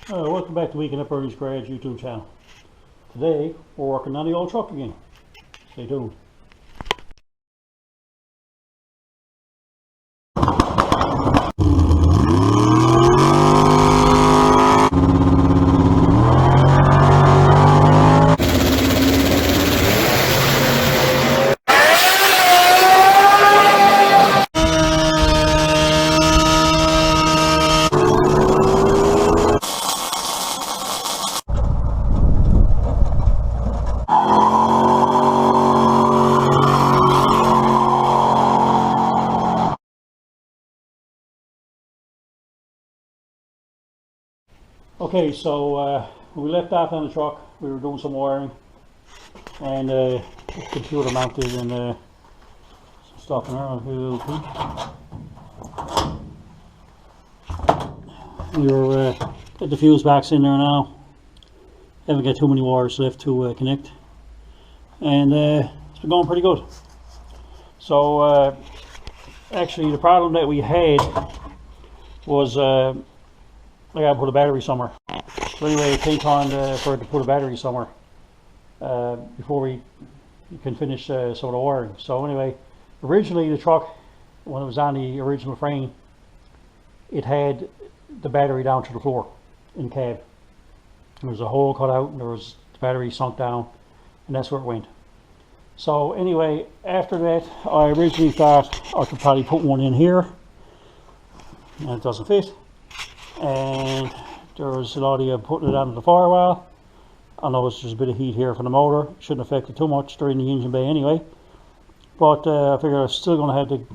Welcome back to Weekend at Bernie's Garage YouTube channel. Today we're working on the old truck again. Stay tuned. Okay, so when we left off on the truck, we were doing some wiring and it's computer mounted and some stuff in there. We're got the fuse box in there now. Haven't got too many wires left to connect, and it's been going pretty good. So actually, the problem that we had was I gotta put a battery somewhere. So anyway, it takes on for it to put a battery somewhere before we can finish some of the wiring. So anyway, originally the truck, when it was on the original frame, it had the battery down to the floor in the cab. There was a hole cut out and there was the battery sunk down, and that's where it went. So anyway, after that, I originally thought I could probably put one in here, and it doesn't fit. And there was an idea of putting it onto the firewall. I noticed there's a bit of heat here from the motor. Shouldn't affect it too much during the engine bay anyway. But I figure I'm still going to have to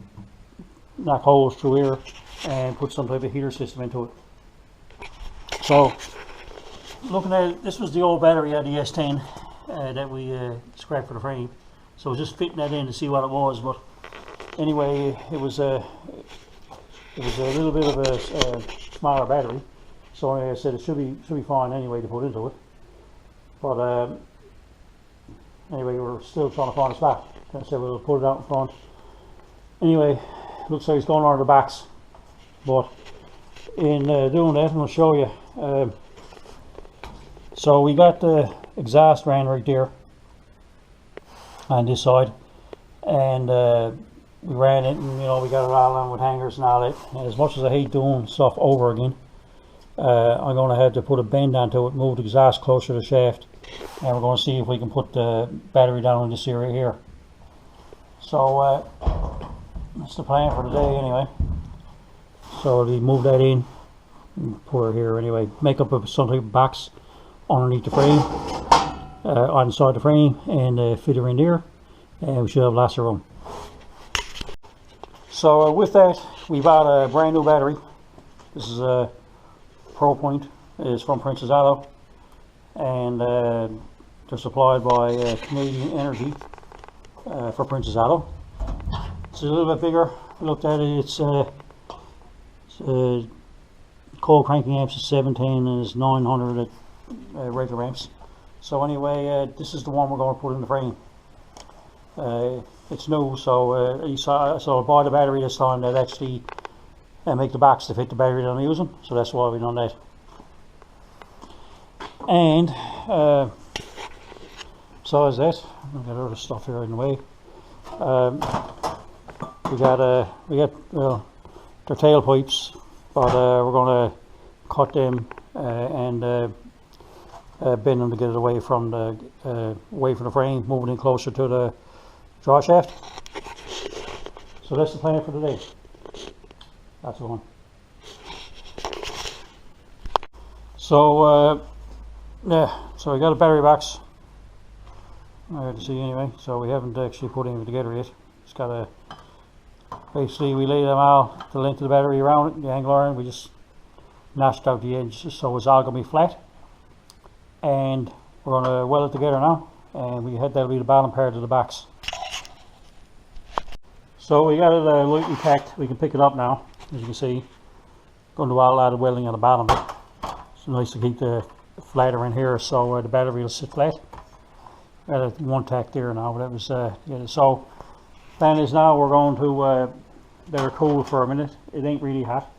knock holes through here and put some type of heater system into it. So looking at it, this was the old battery out of the S10 that we scrapped for the frame. So just fitting that in to see what it was. But anyway, it was a little bit of a smaller battery, so like I said, it should be fine anyway to put into it. But anyway, we're still trying to find a spot. I said we'll put it out in front. Anyway, looks like it's going on the backs. But in doing that, I'm going to show you. So we got the exhaust ran right there on this side, and we ran it, and we got it all on with hangers and all that. And as much as I hate doing stuff over again, I'm going to have to put a bend onto it, move the exhaust closer to the shaft, and we're going to see if we can put the battery down in this area here. So that's the plan for today anyway. So we move that in and put her here anyway, make up some type of box underneath the frame, inside the frame, and fit her in there, and we should have lots of room. So with that, we bought a brand new battery. This is a ProPoint. It's from Princess Auto, and they're supplied by Canadian Energy for Princess Auto. It's a little bit bigger. I looked at it. It's cold cranking amps is 710 and it's 900 at regular amps. So anyway, this is the one we're going to put in the frame. It's new, so I bought the battery this time that actually make the box to fit the battery that I'm using. So that's why we've done that. And besides that, I've got other stuff here in the way. We got their tailpipes, but we're going to cut them and bend them to get it away from the frame, moving it closer to the draw shaft. So that's the plan for today. That's the one. So yeah, so we got a battery box. I can see anyway. So we haven't actually put anything together yet. It's got a basically we laid them out the length of the battery around it, the angle iron. We just notched out the edge so it's all gonna be flat. And we're gonna weld it together now, and that'll be the bottom part of the box. So we got it lightly packed. We can pick it up now, as you can see. Going to do a lot of welding on the bottom. It's nice to keep the flatter in here so the battery will sit flat. Got one tack there now, but that was yeah. So plan is now we're going to let her cool for a minute. It ain't really hot.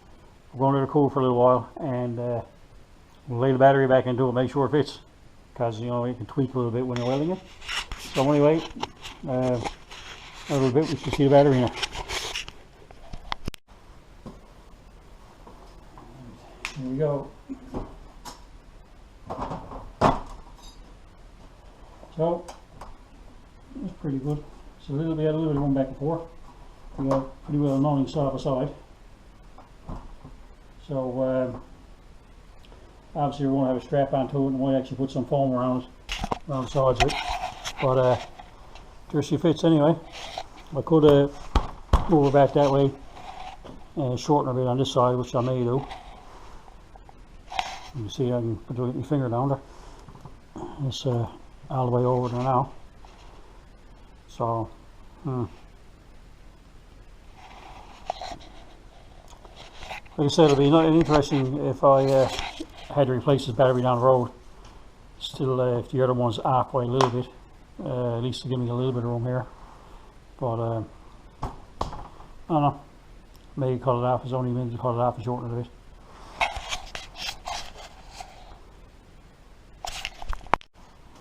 We're going to let her cool for a little while, and we'll lay the battery back into it, make sure it fits, because you know you can tweak a little bit when you're welding it. So anyway, a little bit we should see the battery now. Here we go. So that's pretty good. It's a little bit of room back and forth. We got pretty well mounting side by side. So obviously we won't have a strap onto it, and we might actually put some foam around the sides of it. But there she fits anyway. I could move her back that way and shorten her a bit on this side, which I may do. You can see I can put my finger down there. It's all the way over there now. So like I said, it'll be interesting if I had to replace this battery down the road. Still, if the other one's halfway a little bit, at least to give me a little bit of room here. But I don't know. Maybe cut it off. It's only maybe cut it off and shorten it a bit.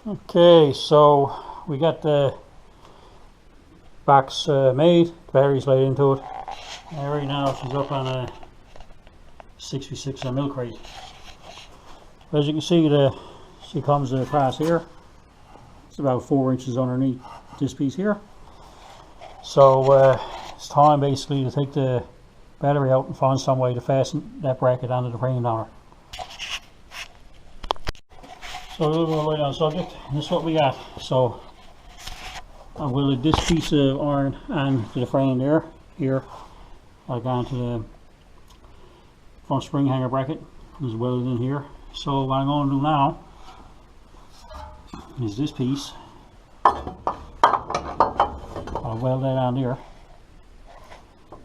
Okay, so we got the box made. The battery's laid into it. And right now she's up on a 66 milk crate. As you can see, she comes across here. It's about 4 inches underneath this piece here. So it's time basically to take the battery out and find some way to fasten that bracket onto the frame down her. So a little more right on subject. This is what we got. So I welded this piece of iron onto the frame there, here, like onto the front spring hanger bracket. It's welded in here. So what I'm going to do now is this piece. I'll weld that on there,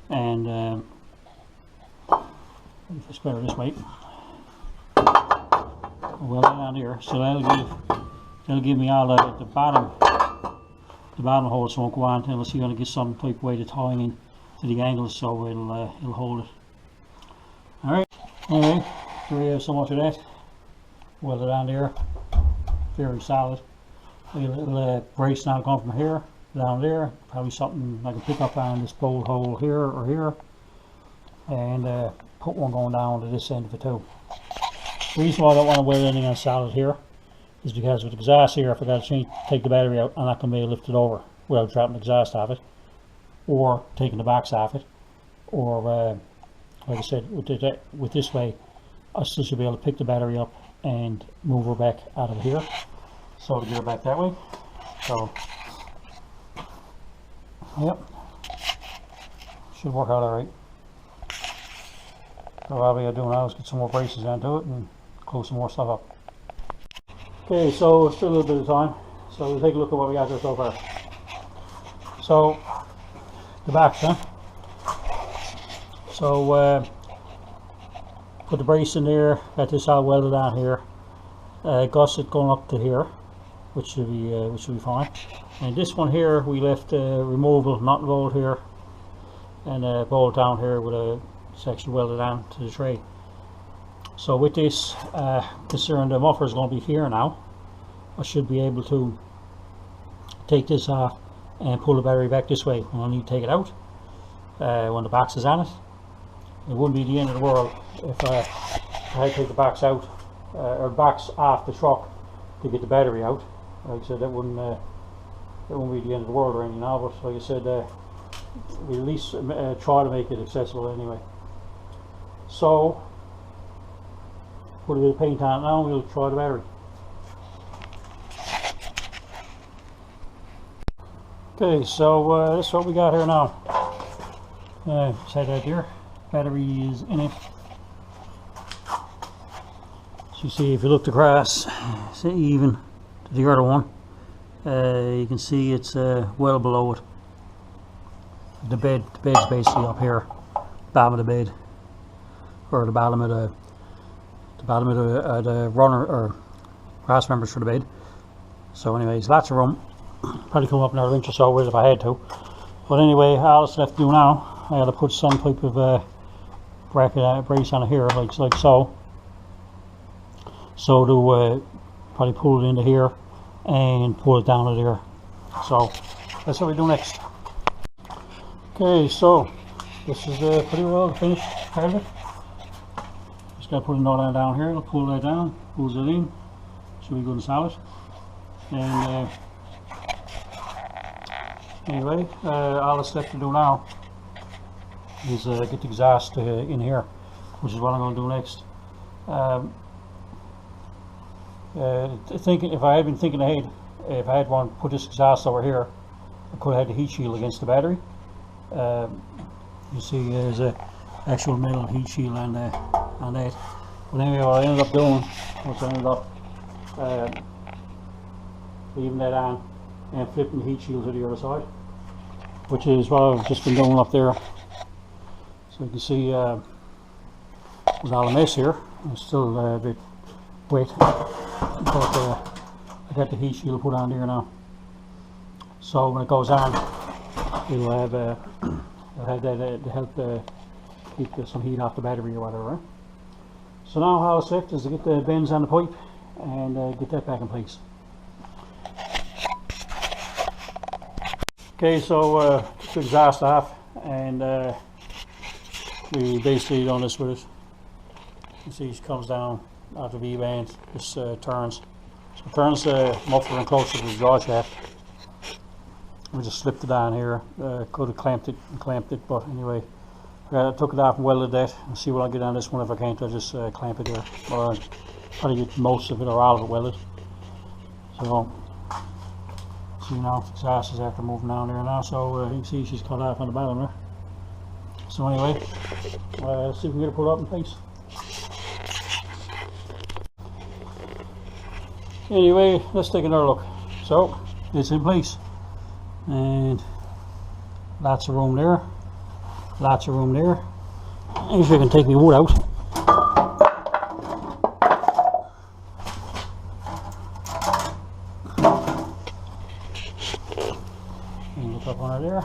and if it's better this way, I'll weld that on there. So that'll give me all the bottom hole, so it won't go on unless you're going to get some type of way to tie in to the angles, so it'll hold it. All right. Anyway, here we have so much of that. Weld it on there, very solid. A little brace now going from here down there, probably something I can pick up on this bolt hole here or here, and put one going down to this end of it too. The reason why I don't want to weld anything on solid here is because with the exhaust here, if I got to take the battery out, I'm not going to be able to lift it over without dropping the exhaust off it, or taking the box off it, or like I said, with this way, I still should be able to pick the battery up and move her back out of here. So to get her back that way. So, yep, should work out alright. So all we gotta do now is get some more braces onto it and close some more stuff up. Okay, so it's still a little bit of time. So we'll take a look at what we got there so far. So, the box, huh? So, put the brace in there, got this all welded on here. Gusset going up to here, which should be fine. And this one here we left removable nut and bolt here, and a bolt down here with a section welded on to the tray. So with this, considering the muffler is going to be here now, I should be able to take this off and pull the battery back this way when I need to take it out, when the box is on it. It wouldn't be the end of the world if I had to take the box out, or box off the truck to get the battery out. Like I said, that wouldn't be the end of the world or anything now, but like I said, we at least try to make it accessible anyway. So, put a bit of paint on it now and we'll try the battery. Okay, so this is what we got here now. Just had that there. Battery is in it. So you see, if you looked across, it's even to the other one. You can see it's well below it. The bed's basically up here, bottom of the bed, or the bottom of the runner or cross members for the bed. So anyways, lots of room. Probably come up another inch or so with it if I had to. But anyway, all that's left to do now, I got to put some type of bracket brace on here, like so. So to probably pull it into here and pull it down to there. So that's what we do next. Okay, so this is pretty well the finished part of it. Just got to put a knot on down here. I'll pull that down, pulls it in, so we go to solid. And anyway, all that's left to do now is get the exhaust in here, which is what I'm going to do next. Thinking, if I had been thinking ahead, if I had wanted to put this exhaust over here, I could have had the heat shield against the battery. You see there's a actual metal heat shield on that. But anyway, what I ended up doing was I ended up leaving that on and flipping the heat shield to the other side, which is what I've just been doing up there. So you can see there's all a mess here. It's still a bit wet, but I got the heat shield put on there now. So when it goes on, it'll have that to help keep some heat off the battery or whatever. Right? So now all that's left is to get the bends on the pipe and get that back in place. Okay, so took the exhaust off, and we basically done this with it. You see it comes down after the V-band, this turns. So it turns the muffler and closer to the draw shaft. We just slipped it on here. Could have clamped it, but anyway, I took it off and welded that. I'll see what I'll get on this one. If I can't, I'll just clamp it there, or I'll probably get most of it or all of it welded. So, see now, the exhaust is after moving down there now, so you can see she's cut off on the bottom there. So anyway, let's see if we can get it put up in place. Anyway, let's take another look. So, it's in place. And lots of room there. Lots of room there. If I can take my wood out. And look up under there.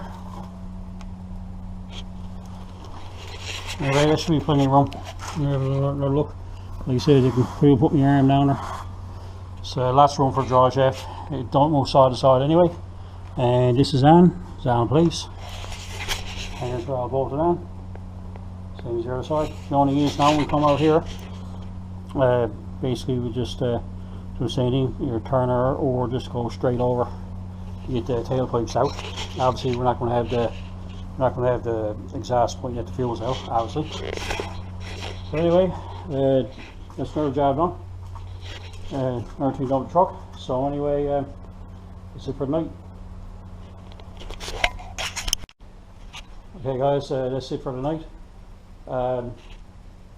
Anyway, there should be plenty of room. Another look. Like I said, you can pretty put my arm down there. So lots of room for a draw shaft. It don't move side to side anyway. And this is on. It's on in place. And that's where I'll bolt it on. Same as the other side. The only thing is now when we come out here, basically we just do the same thing, either turn her or just go straight over to get the tailpipes out. Obviously we're not going to have the exhaust pointing at the fuels out, obviously. So anyway, that's another job done. Another thing done with the truck. So anyway, that's it for tonight. Okay guys, that's it for tonight. A little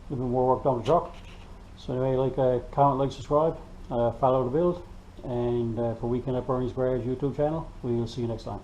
bit more work done with the truck. So anyway, comment, like, subscribe, follow the build, and for Weekend at Bernie's Garage YouTube channel, we'll see you next time.